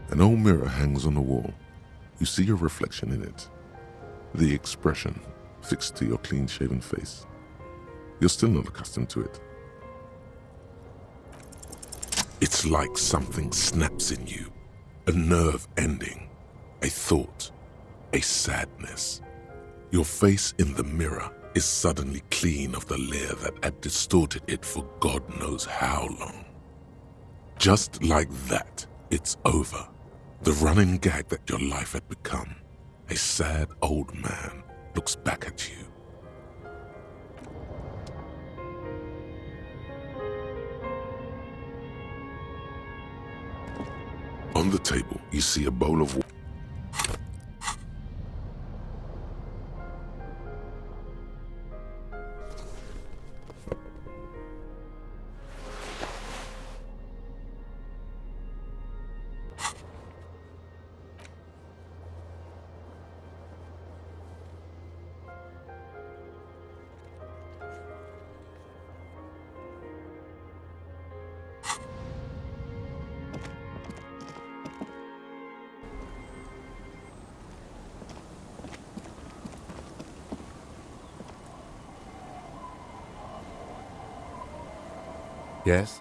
An old mirror hangs on the wall. You see your reflection in it. The expression fixed to your clean-shaven face. You're still not accustomed to it. It's like something snaps in you. A nerve ending. A thought. A sadness. Your face in the mirror is suddenly clean of the layer that had distorted it for God knows how long. Just like that, it's over. The running gag that your life had become. A sad old man looks back at you. On the table, you see a bowl of water. Yes?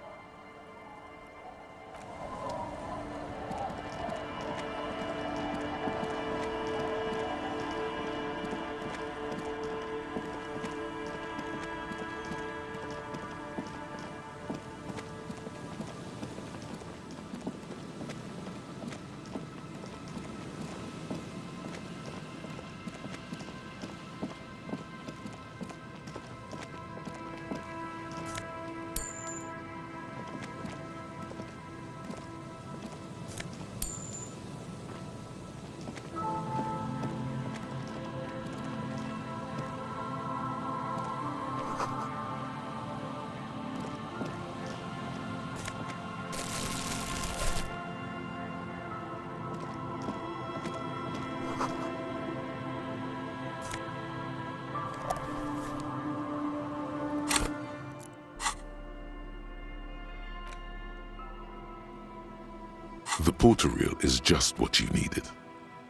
The porter reel is just what you needed.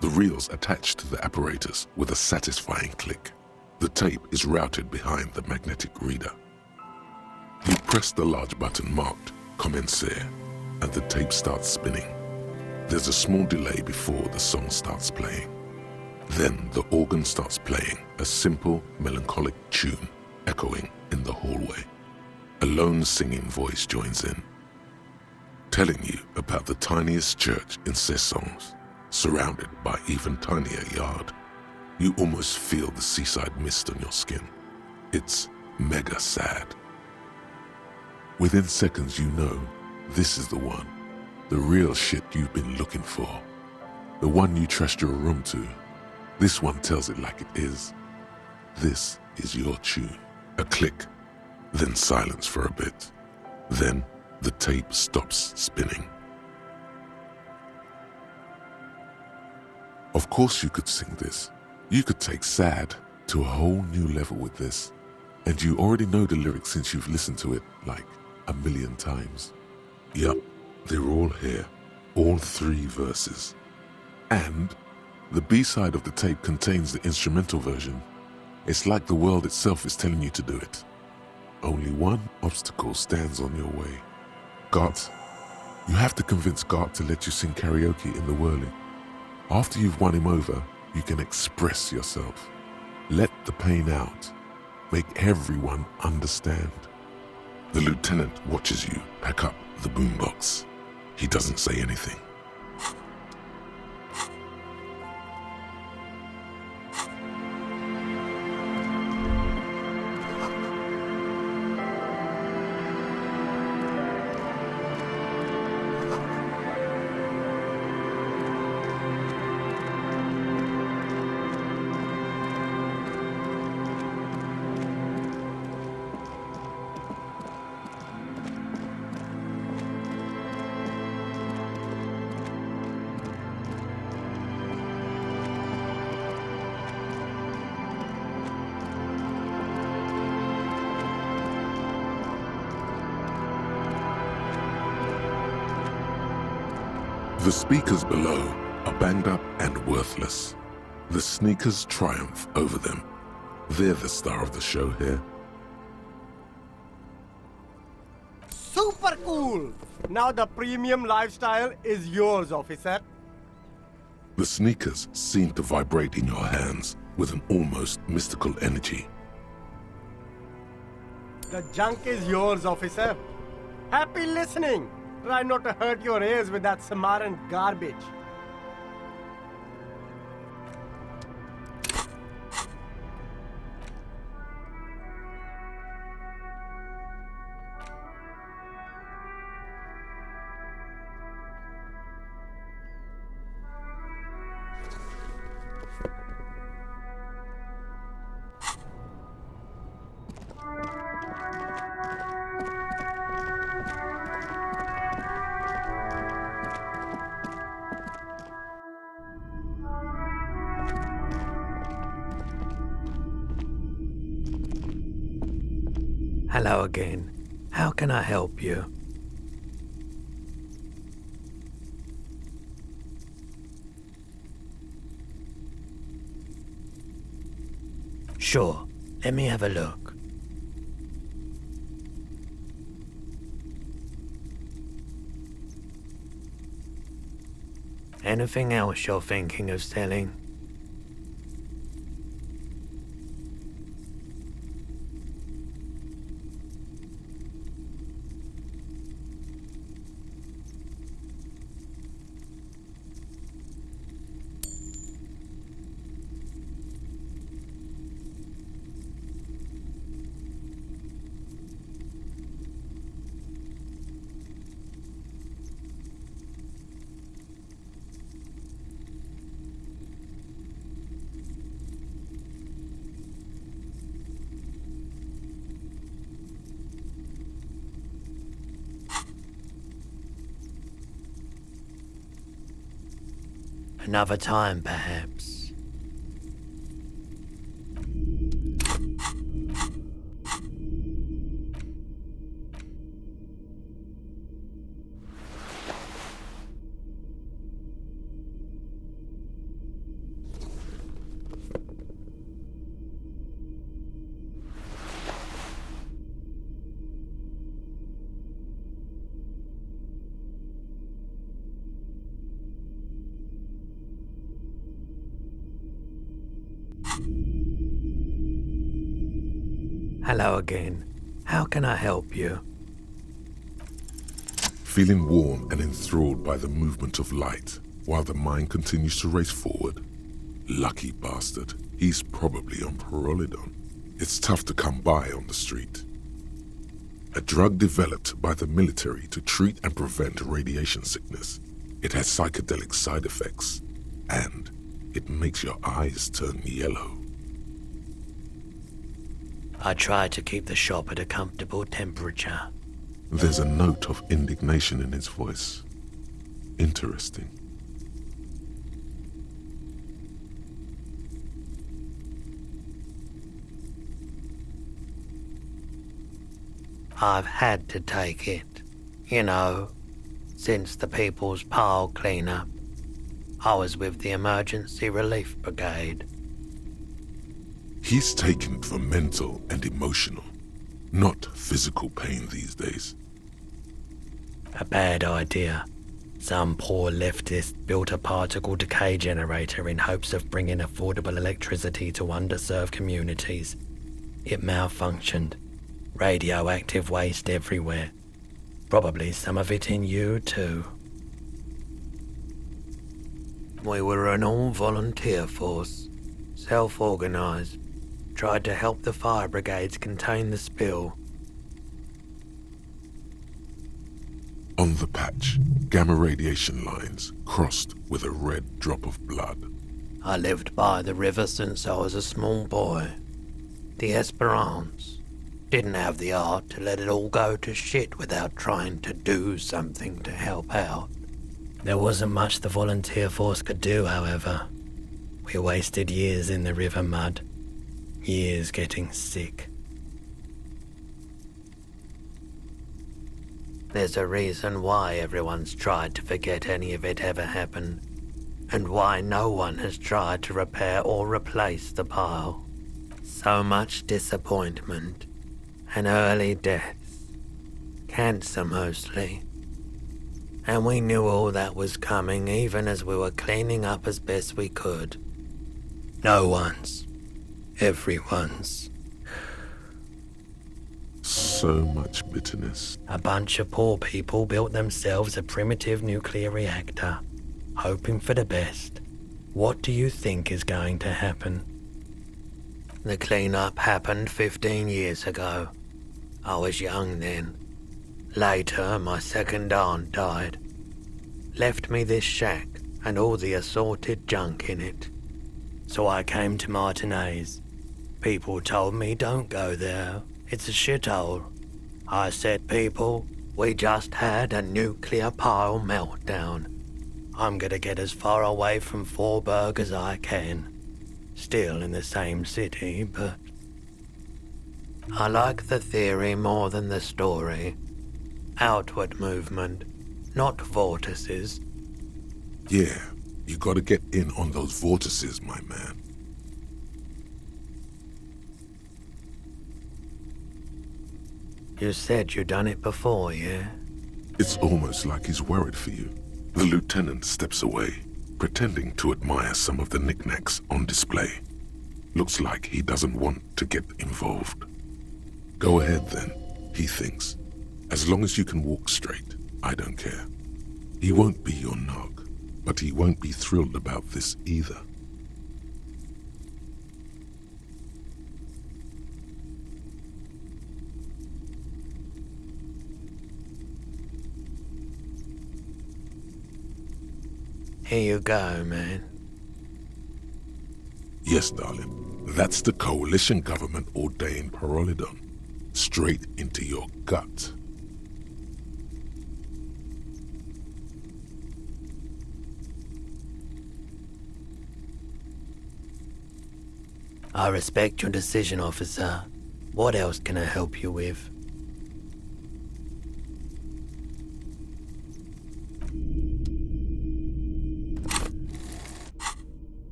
The reel's attached to the apparatus with a satisfying click. The tape is routed behind the magnetic reader. You press the large button marked Commencer, and the tape starts spinning. There's a small delay before the song starts playing. Then the organ starts playing a simple, melancholic tune echoing in the hallway. A lone singing voice joins in, telling you about the tiniest church in Siileng, surrounded by even tinier yard. You almost feel the seaside mist on your skin. It's mega sad. Within seconds you know this is the one, the real shit you've been looking for, the one you trust your room to. This one tells it like it is. This is your tune. A click, then silence for a bit. Then the tape stops spinning. Of course you could sing this. You could take sad to a whole new level with this. And you already know the lyrics since you've listened to it like 1,000,000 times. Yup, they're all here. All 3 verses. And the B-side of the tape contains the instrumental version. It's like the world itself is telling you to do it. Only one obstacle stands on your way. Gart. You have to convince Gart to let you sing karaoke in the whirling. After you've won him over, you can express yourself. Let the pain out. Make everyone understand. The lieutenant watches you pack up the boombox. He doesn't say anything. The speakers below are banged up and worthless. The sneakers triumph over them. They're the star of the show here. Super cool! Now the premium lifestyle is yours, officer. The sneakers seem to vibrate in your hands with an almost mystical energy. The junk is yours, officer. Happy listening! Try not to hurt your ears with that Samaritan garbage. Hello again. How can I help you? Sure. Let me have a look. Anything else you're thinking of selling? Another time, perhaps. Hello again. How can I help you? Feeling warm and enthralled by the movement of light while the mind continues to race forward. Lucky bastard. He's probably on Perolidon. It's tough to come by on the street. A drug developed by the military to treat and prevent radiation sickness. It has psychedelic side effects, and it makes your eyes turn yellow. I try to keep the shop at a comfortable temperature. There's a note of indignation in his voice. Interesting. I've had to take it. You know, since the People's Pile cleanup, I was with the Emergency Relief Brigade. He's taken it for mental and emotional, not physical pain these days. A bad idea. Some poor leftist built a particle decay generator in hopes of bringing affordable electricity to underserved communities. It malfunctioned. Radioactive waste everywhere. Probably some of it in you too. We were an all-volunteer force, self-organized. Tried to help the fire brigades contain the spill. On the patch, gamma radiation lines crossed with a red drop of blood. I lived by the river since I was a small boy. The Esperance. Didn't have the art to let it all go to shit without trying to do something to help out. There wasn't much the volunteer force could do, however. We wasted years in the river mud. Years getting sick. There's a reason why everyone's tried to forget any of it ever happened, and why no one has tried to repair or replace the pile. So much disappointment and early deaths. Cancer mostly. And we knew all that was coming even as we were cleaning up as best we could. No one's. Everyone's. So much bitterness. A bunch of poor people built themselves a primitive nuclear reactor, hoping for the best. What do you think is going to happen? The cleanup happened 15 years ago. I was young then. Later, my second aunt died. Left me this shack and all the assorted junk in it. So I came to Martinez. People told me don't go there. It's a shithole. I said, people, we just had a nuclear pile meltdown. I'm gonna get as far away from Forberg as I can. Still in the same city, but... I like the theory more than the story. Outward movement, not vortices. Yeah, you gotta get in on those vortices, my man. You said you'd done it before, yeah? It's almost like he's worried for you. The lieutenant steps away, pretending to admire some of the knickknacks on display. Looks like he doesn't want to get involved. Go ahead then, he thinks. As long as you can walk straight, I don't care. He won't be your nog, but he won't be thrilled about this either. Here you go, man. Yes, darling. That's the coalition government ordained Parolidon. Straight into your gut. I respect your decision, officer. What else can I help you with?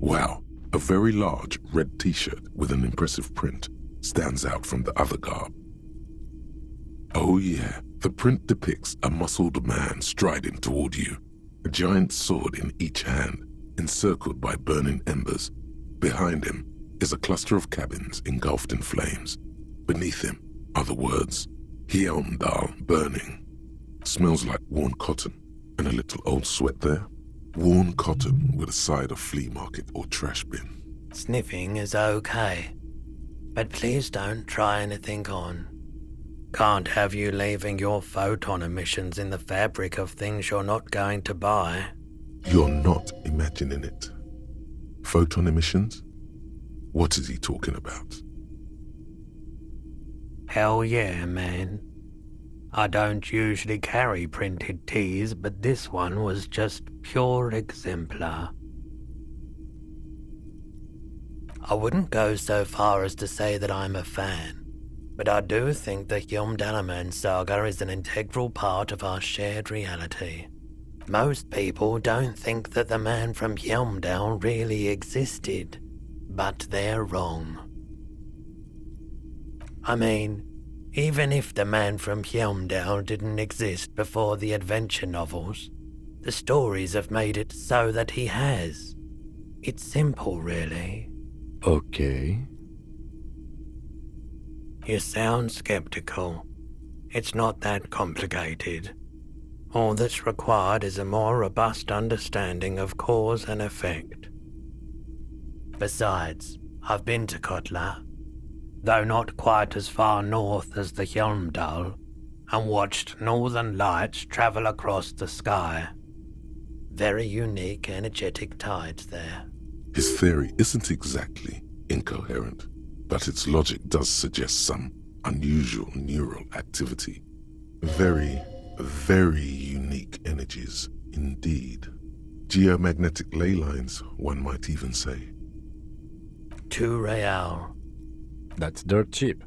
Wow, a very large red t-shirt with an impressive print stands out from the other garb. Oh yeah, the print depicts a muscled man striding toward you, a giant sword in each hand, encircled by burning embers. Behind him is a cluster of cabins engulfed in flames. Beneath him are the words, Hjelmdal burning. Smells like worn cotton and a little old sweat there. Worn cotton with a side of flea market or trash bin. Sniffing is okay, but please don't try anything on. Can't have you leaving your photon emissions in the fabric of things you're not going to buy. You're not imagining it. Photon emissions? What is he talking about? Hell yeah, man. I don't usually carry printed tees, but this one was just pure exemplar. I wouldn't go so far as to say that I'm a fan, but I do think the Hjelmdalaman saga is an integral part of our shared reality. Most people don't think that the man from Hjelmdal really existed, but they're wrong. I mean, even if the man from Hjelmdal didn't exist before the adventure novels, the stories have made it so that he has. It's simple, really. Okay. You sound skeptical. It's not that complicated. All that's required is a more robust understanding of cause and effect. Besides, I've been to Kotla. though not quite as far north as the Hjelmdal, and watched northern lights travel across the sky. Very unique, energetic tides there. His theory isn't exactly incoherent, but its logic does suggest some unusual neural activity. Very, very unique energies indeed. Geomagnetic ley lines, one might even say. 2 real. That's dirt cheap.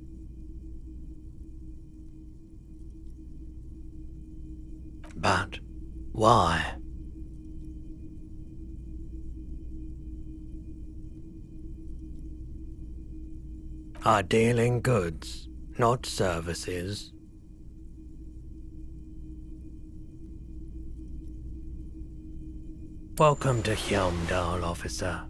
But why? I deal in goods, not services. Welcome to Hjelmdal, officer.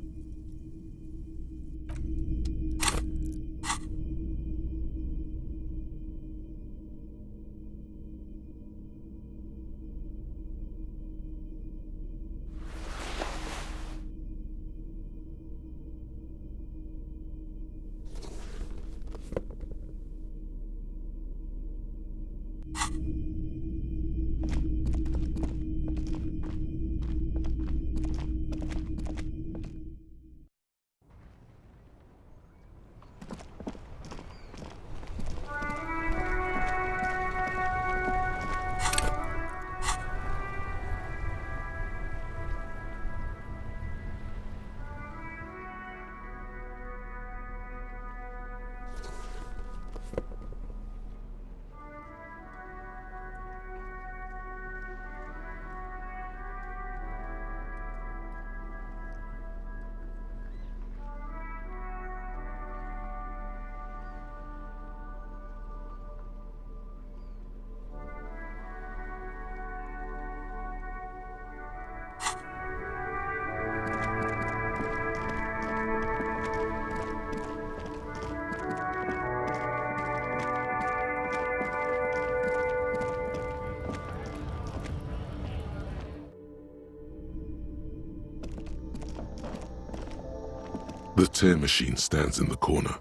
The tear machine stands in the corner.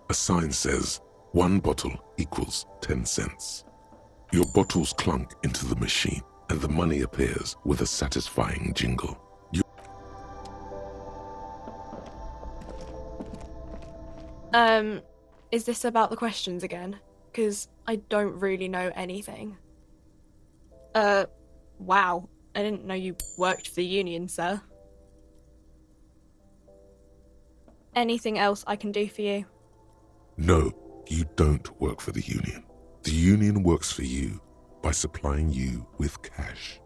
A sign says, 1 bottle equals 10 cents. Your bottles clunk into the machine, and the money appears with a satisfying jingle. Is this about the questions again? Because I don't really know anything. Wow. I didn't know you worked for the union, sir. Anything else I can do for you? No, you don't work for the union. The union works for you by supplying you with cash.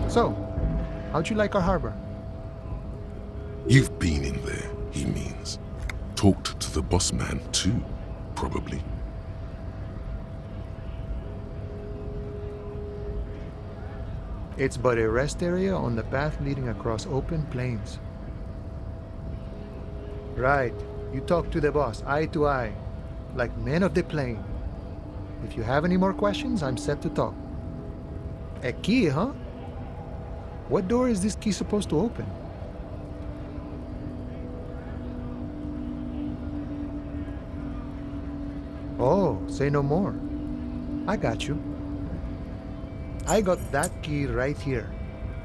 So, how'd you like our harbor? You've been in there, he means. Talked to the boss man too, probably. It's but a rest area on the path leading across open plains. Right, you talk to the boss eye to eye, like men of the plain. If you have any more questions, I'm set to talk. A key, huh? What door is this key supposed to open? Oh, say no more. I got you. I got that key right here.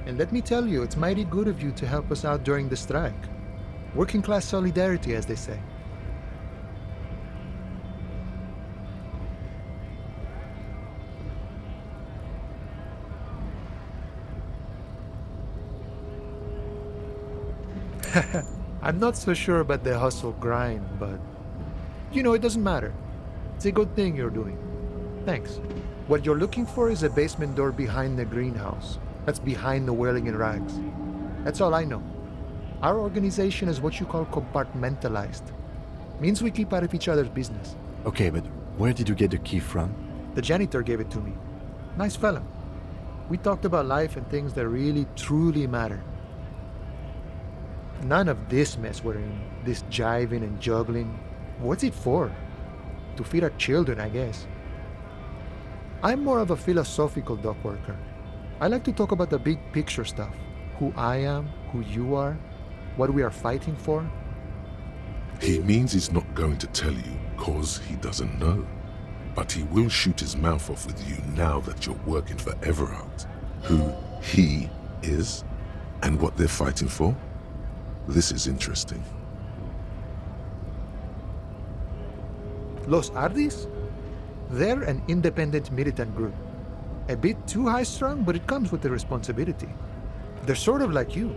And let me tell you, it's mighty good of you to help us out during the strike. Working class solidarity, as they say. I'm not so sure about the hustle grind, but you know, it doesn't matter. It's a good thing you're doing. Thanks. What you're looking for is a basement door behind the greenhouse. That's behind the whirling in rags. That's all I know. Our organization is what you call compartmentalized. Means we keep out of each other's business. Okay, but where did you get the key from? The janitor gave it to me. Nice fella. We talked about life and things that really, truly matter. None of this mess we're in, this jiving and juggling. What's it for? To feed our children, I guess. I'm more of a philosophical dock worker. I like to talk about the big picture stuff. Who I am, who you are, what we are fighting for. He means he's not going to tell you cause he doesn't know. But he will shoot his mouth off with you now that you're working for Everard. Who he is and what they're fighting for. This is interesting. Los Ardis? They're an independent militant group. A bit too high-strung, but it comes with the responsibility. They're sort of like you.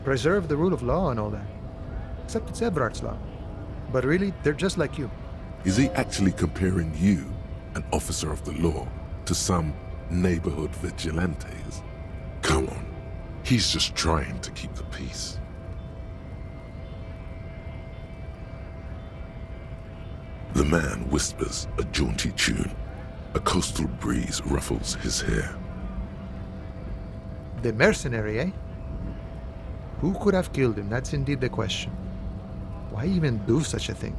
Preserve the rule of law and all that. Except it's Everard's law. But really, they're just like you. Is he actually comparing you, an officer of the law, to some neighborhood vigilantes? Come on, he's just trying to keep the peace. The man whispers a jaunty tune. A coastal breeze ruffles his hair. The mercenary, eh? Who could have killed him? That's indeed the question. Why even do such a thing?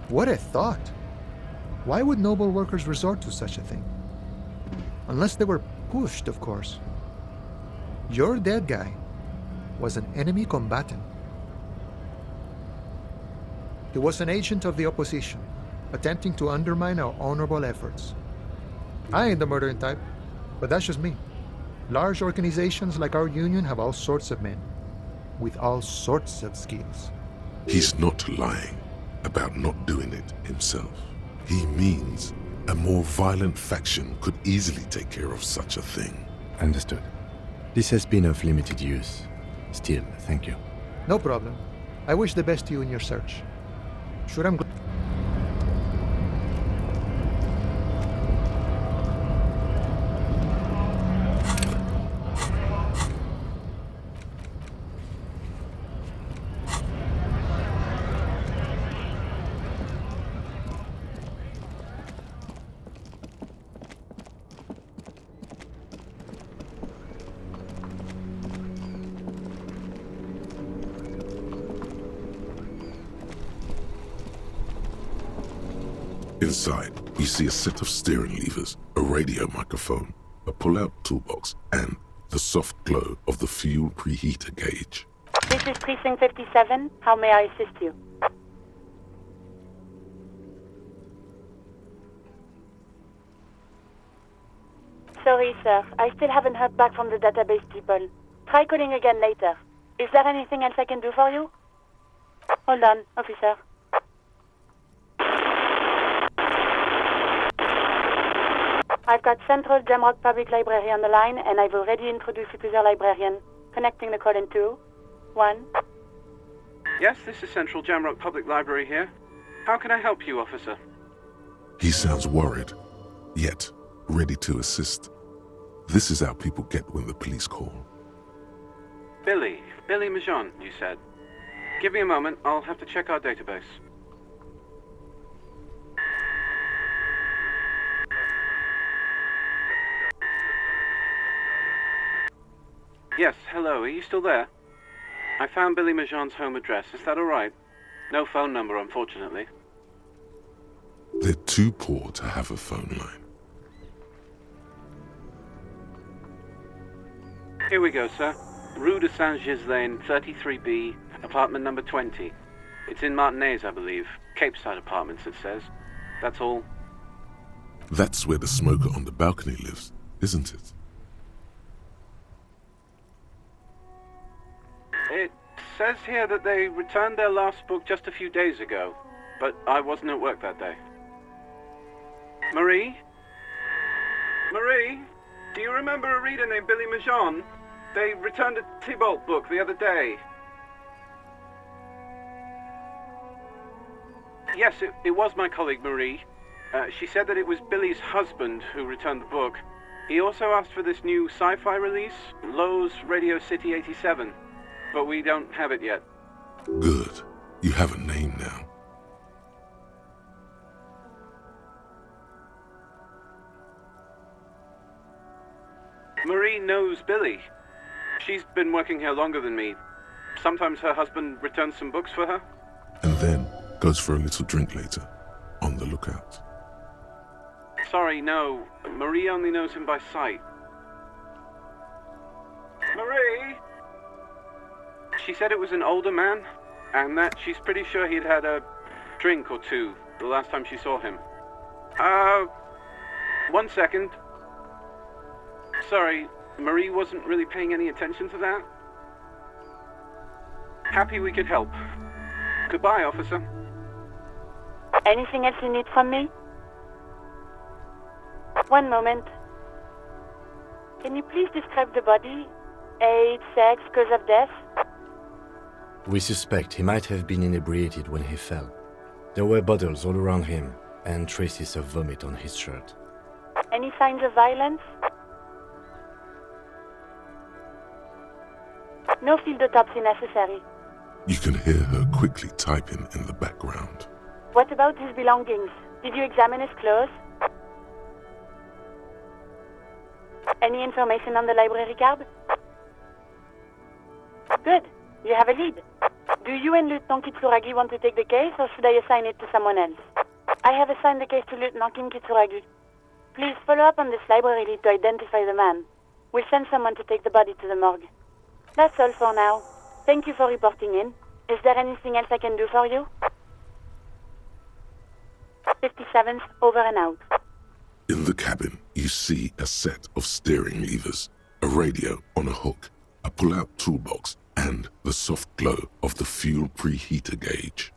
What a thought! Why would noble workers resort to such a thing? Unless they were pushed, of course. Your dead guy was an enemy combatant. He was an agent of the opposition, attempting to undermine our honorable efforts. I ain't the murdering type, but that's just me. Large organizations like our union have all sorts of men, with all sorts of skills. He's not lying about not doing it himself. He means a more violent faction could easily take care of such a thing. Understood. This has been of limited use. Still, thank you. No problem. I wish the best to you in your search. Sure, I'm glad. Inside, you see a set of steering levers, a radio microphone, a pull-out toolbox, and the soft glow of the fuel preheater gauge. This is Precinct 57. How may I assist you? Sorry, sir. I still haven't heard back from the database people. Try calling again later. Is there anything else I can do for you? Hold on, officer. I've got Central Jamrock Public Library on the line, and I've already introduced you to their librarian. Connecting the call in 2, 1. Yes, this is Central Jamrock Public Library here. How can I help you, officer? He sounds worried, yet ready to assist. This is how people get when the police call. Billy Mañana, you said. Give me a moment, I'll have to check our database. Yes, hello, are you still there? I found Billy Mañana's home address, is that alright? No phone number, unfortunately. They're too poor to have a phone line. Here we go, sir. Rue de Saint-Ghislain, 33B, apartment number 20. It's in Martinez, I believe. Cape Side Apartments, it says. That's all. That's where the smoker on the balcony lives, isn't it? It says here that they returned their last book just a few days ago, but I wasn't at work that day. Marie? Marie? Do you remember a reader named Billy Mañana? They returned a Tybalt book the other day. Yes, it was my colleague Marie. She said that it was Billy's husband who returned the book. He also asked for this new sci-fi release, Lowe's Radio City 87. but we don't have it yet. Good. You have a name now. Marie knows Billy. She's been working here longer than me. Sometimes her husband returns some books for her. And then goes for a little drink later. On the lookout. Sorry, no. Marie only knows him by sight. Marie? She said it was an older man, and that she's pretty sure he'd had a drink or two the last time she saw him. 1 second. Sorry, Marie wasn't really paying any attention to that. Happy we could help. Goodbye, officer. Anything else you need from me? One moment. Can you please describe the body? Age, sex, cause of death? We suspect he might have been inebriated when he fell. There were bottles all around him, and traces of vomit on his shirt. Any signs of violence? No field autopsy necessary. You can hear her quickly typing in the background. What about his belongings? Did you examine his clothes? Any information on the library card? Good. You have a lead. Do you and Lieutenant Kitsuragi want to take the case, or should I assign it to someone else? I have assigned the case to Lieutenant Kim Kitsuragi. Please follow up on this library lead to identify the man. We'll send someone to take the body to the morgue. That's all for now. Thank you for reporting in. Is there anything else I can do for you? 57th, over and out. In the cabin, you see a set of steering levers, a radio on a hook, a pull-out toolbox, and the soft glow of the fuel preheater gauge.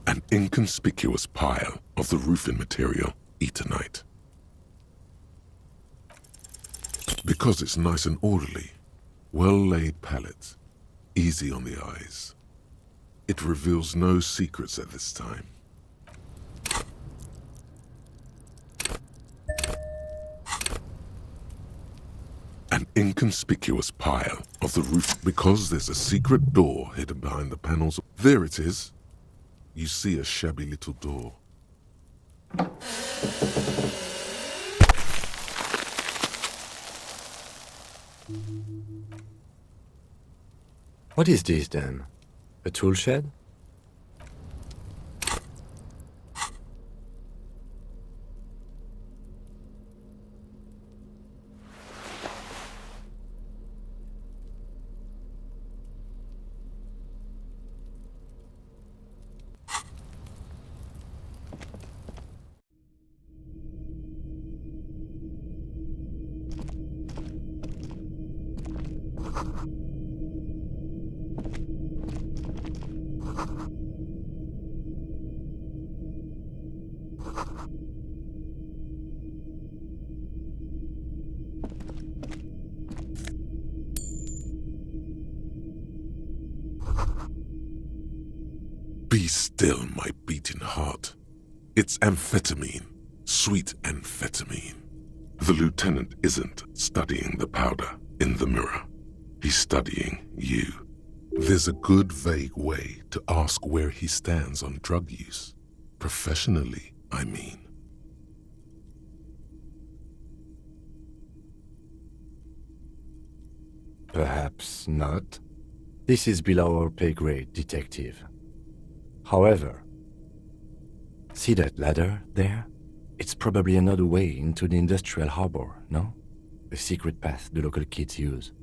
An inconspicuous pile of the roofing material, Eternite. Because it's nice and orderly, well-laid palette, easy on the eyes. It reveals no secrets at this time. An inconspicuous pile of the roof, because there's a secret door hidden behind the panels. There it is. You see a shabby little door. What is this then? A tool shed? Be still, my beating heart. It's amphetamine, sweet amphetamine. The lieutenant isn't studying the powder in the mirror. He's studying you. There's a good, vague way to ask where he stands on drug use. Professionally, I mean. Perhaps not. This is below our pay grade, detective. However, see that ladder there? It's probably another way into the industrial harbor, no? A secret path the local kids use.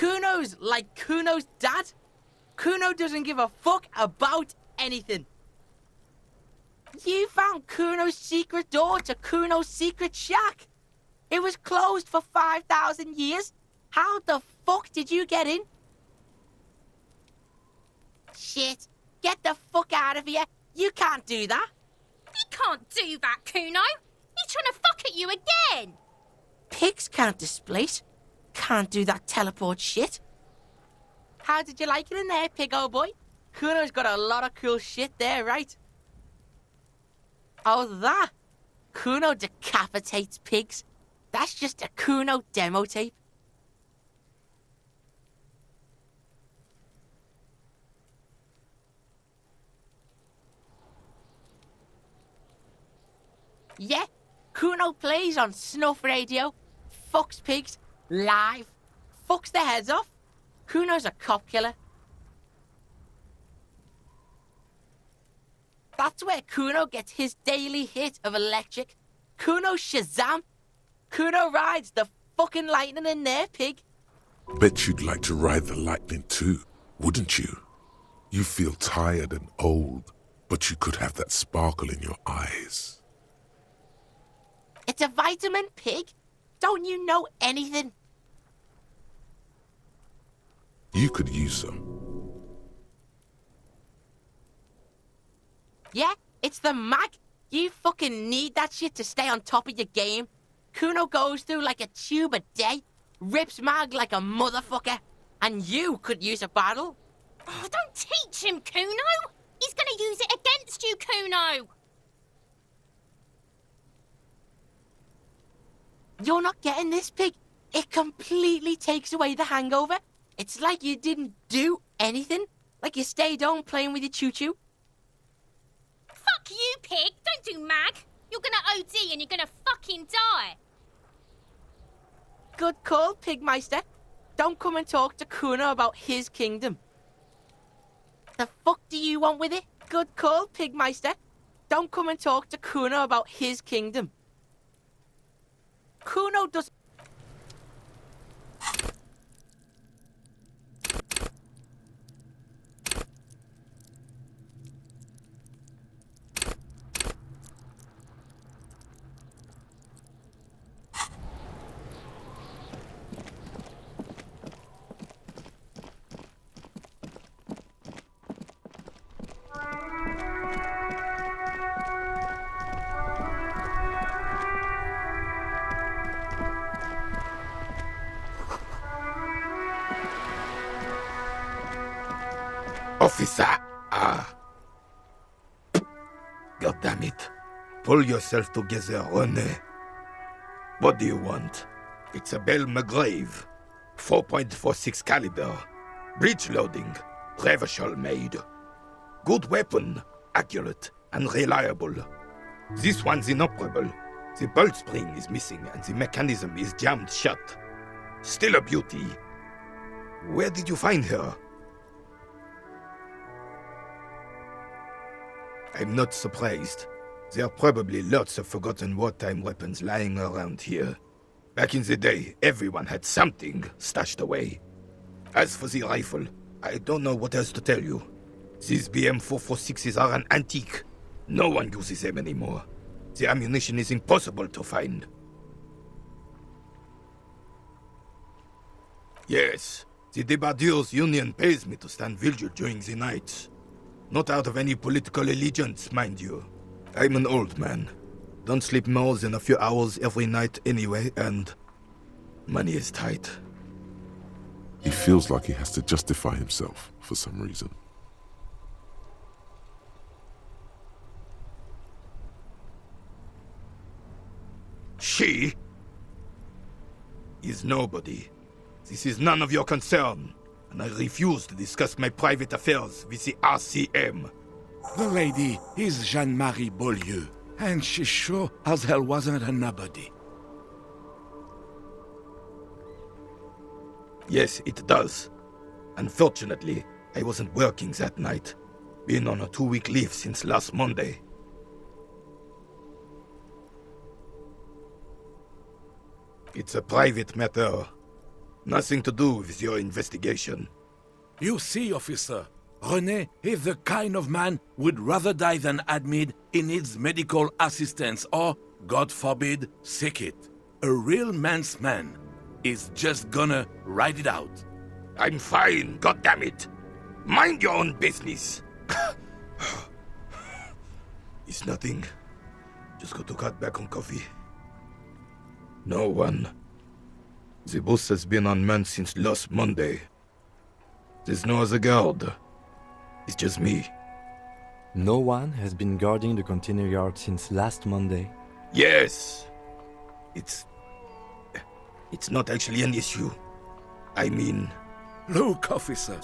Cuno's like Cuno's dad. Cuno doesn't give a fuck about anything. You found Cuno's secret door to Cuno's secret shack. It was closed for 5,000 years. How the fuck did you get in? Shit. Get the fuck out of here. You can't do that. He can't do that, Cuno. He's trying to fuck at you again. Pigs can't displace. Can't do that teleport shit. How did you like it in there, pig old boy? Cuno's got a lot of cool shit there, right? Oh, that? Cuno decapitates pigs. That's just a Cuno demo tape. Yeah, Cuno plays on snuff radio, fucks pigs, live, fucks their heads off. Cuno's a cop killer. That's where Cuno gets his daily hit of electric. Cuno Shazam. Cuno rides the fucking lightning in there, pig. Bet you'd like to ride the lightning too, wouldn't you? You feel tired and old, but you could have that sparkle in your eyes. It's a vitamin, pig. Don't you know anything? You could use some. Yeah, it's the mag. You fucking need that shit to stay on top of your game. Cuno goes through like a tube a day, rips mag like a motherfucker, and you could use a battle. Oh, don't teach him, Cuno. He's gonna use it against you, Cuno. You're not getting this, pig. It completely takes away the hangover. It's like you didn't do anything. Like you stayed home playing with your choo-choo. Fuck you, pig. Don't do mag. You're gonna OD and you're gonna fucking die. Good call, Pigmeister. Don't come and talk to Cuno about his kingdom. The fuck do you want with it? Good call, Pigmeister. Don't come and talk to Cuno about his kingdom. Cuno does. Officer! God damn it. Pull yourself together, René. What do you want? It's a Bell McGrave. 4.46 caliber. Breech loading. Revachol made. Good weapon. Accurate and reliable. This one's inoperable. The bolt spring is missing and the mechanism is jammed shut. Still a beauty. Where did you find her? I'm not surprised. There are probably lots of forgotten wartime weapons lying around here. Back in the day, everyone had something stashed away. As for the rifle, I don't know what else to tell you. These BM-446s are an antique. No one uses them anymore. The ammunition is impossible to find. Yes, the Debardeurs Union pays me to stand vigil during the nights. Not out of any political allegiance, mind you. I'm an old man. Don't sleep more than a few hours every night anyway, and money is tight. He feels like he has to justify himself for some reason. She is nobody. This is none of your concern, and I refuse to discuss my private affairs with the RCM. The lady is Jeanne-Marie Beaulieu, and she sure as hell wasn't a nobody. Yes, it does. Unfortunately, I wasn't working that night. Been on a 2-week leave since last Monday. It's a private matter. Nothing to do with your investigation. You see, officer, René is the kind of man would rather die than admit he needs medical assistance or, God forbid, sick it. A real man's man is just gonna ride it out. I'm fine, goddammit. Mind your own business. It's nothing. Just got to cut back on coffee. No one. The bus has been unmanned since last Monday. There's no other guard. It's just me. No one has been guarding the container yard since last Monday. Yes. It's not actually an issue. I mean... Look, officer.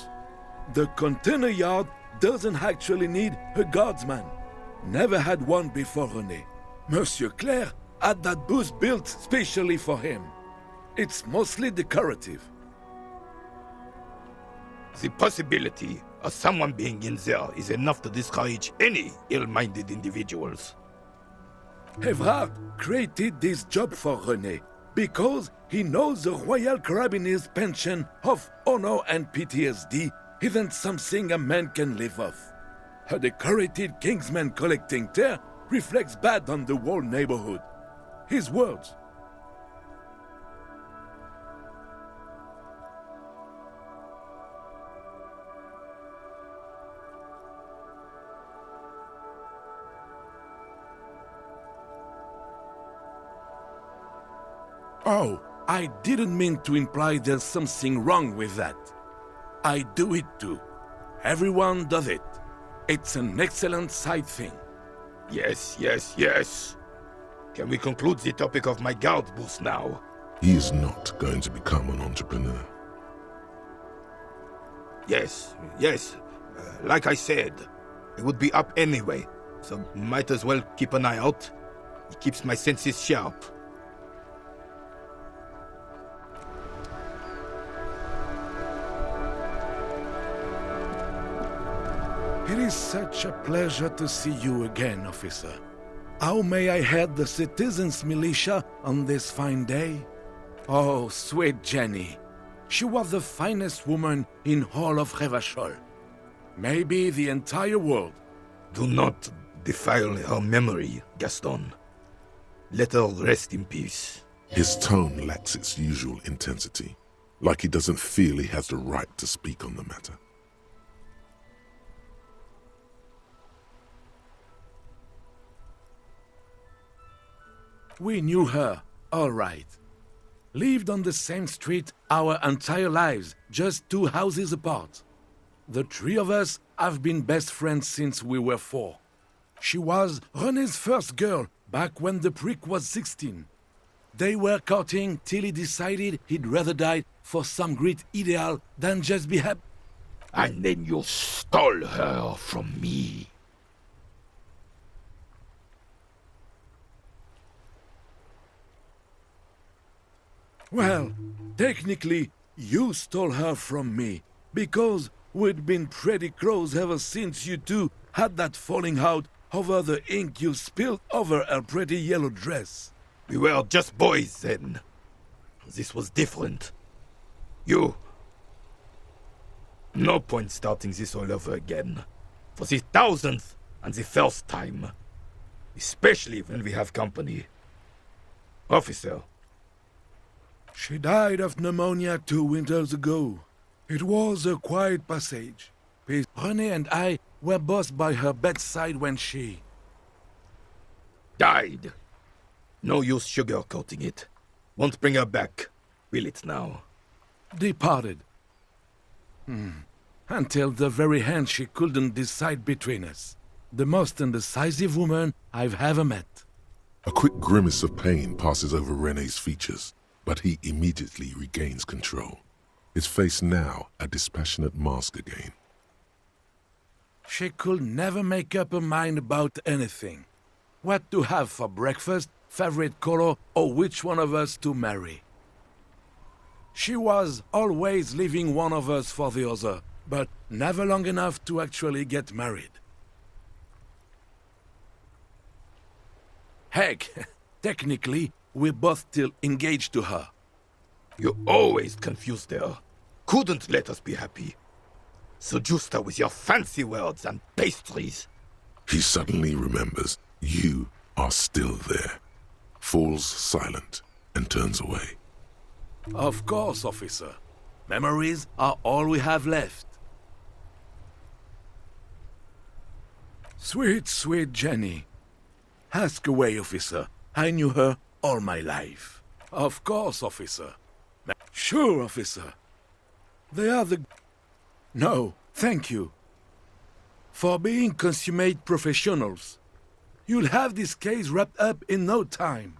The container yard doesn't actually need a guardsman. Never had one before René. Monsieur Claire had that booth built specially for him. It's mostly decorative. The possibility of someone being in there is enough to discourage any ill-minded individuals. Evrard created this job for René because he knows the Royal Carabiniers' pension of honor and PTSD isn't something a man can live off. A decorated Kingsman collecting tear reflects bad on the whole neighborhood. His words. Oh, I didn't mean to imply there's something wrong with that. I do it too. Everyone does it. It's an excellent side thing. Yes, yes, yes. Can we conclude the topic of my guard boost now? He is not going to become an entrepreneur. Yes, yes. Like I said, it would be up anyway, so might as well keep an eye out. It keeps my senses sharp. It is such a pleasure to see you again, officer. How may I head the citizens' militia on this fine day? Oh, sweet Jenny. She was the finest woman in all of Revachol. Maybe the entire world. Do not defile her memory, Gaston. Let her rest in peace. His tone lacks its usual intensity, like he doesn't feel he has the right to speak on the matter. We knew her, all right. Lived on the same street our entire lives, just 2 houses apart. The 3 of us have been best friends since we were 4. She was René's first girl, back when the prick was 16. They were courting till he decided he'd rather die for some great ideal than just be happy. And then you stole her from me. Well, technically, you stole her from me, because we'd been pretty close ever since you two had that falling out over the ink you spilled over her pretty yellow dress. We were just boys then. This was different. You... No point starting this all over again. For the 1000th and the first time. Especially when we have company. Officer. She died of pneumonia 2 winters ago. It was a quiet passage. René and I were both by her bedside when she... died. No use sugarcoating it. Won't bring her back, will it now? Departed. Until the very end she couldn't decide between us. The most indecisive woman I've ever met. A quick grimace of pain passes over René's features, but he immediately regains control. His face now a dispassionate mask again. She could never make up her mind about anything. What to have for breakfast, favorite color, or which one of us to marry. She was always leaving one of us for the other, but never long enough to actually get married. Heck, technically, we're both still engaged to her. You always confused her. Couldn't let us be happy. Seduced her with your fancy words and pastries. He suddenly remembers you are still there, falls silent, and turns away. Of course, officer. Memories are all we have left. Sweet, sweet Jenny. Ask away, officer. I knew her all my life. Of course, officer. Sure, officer. They are the... No, thank you. For being consummate professionals. You'll have this case wrapped up in no time.